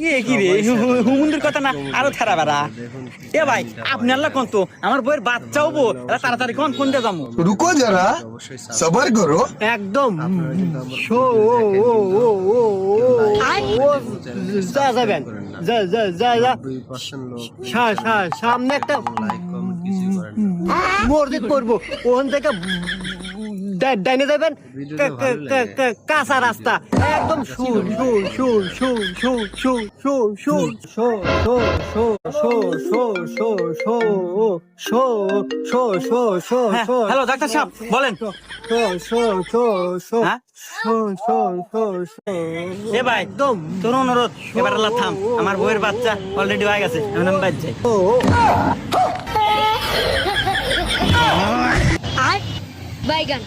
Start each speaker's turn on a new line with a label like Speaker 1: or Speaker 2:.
Speaker 1: এ কি রে হুমুন্দির কথা না আরো থারা বেড়া। এ ভাই আপনি আল্লাহ কোন তো আমার বইয়ের বাচ্চাও বো তাড়াতাড়ি কোন ফোন দিয়ে যাবো।
Speaker 2: रुको जरा सबर करो।
Speaker 3: একদম শো ও ও ও ও ও যা যাবেন যা যা যা যা সামনে একটা মসজিদ করবো ওখান থেকে ডাইনে যাবেন কাঁচা রাস্তা একদম সুর সুর সুর সুর সুর সুর সুর সুর show show show show show show show show show
Speaker 1: হ্যাঁ,
Speaker 3: শো
Speaker 1: হ্যালো ডাক্তার সাহেব বলেন।
Speaker 3: শো শো শো শো
Speaker 1: হ্যাঁ?
Speaker 3: শো শো শো শো
Speaker 1: এ ভাই
Speaker 3: একদম
Speaker 1: তোর অনুরোধ এবার আল্লাহ থাম, আমার বইয়ের বাচ্চা অলরেডি হয়ে গেছে, এখন আমি বাদ যাই।
Speaker 4: আর বাইগান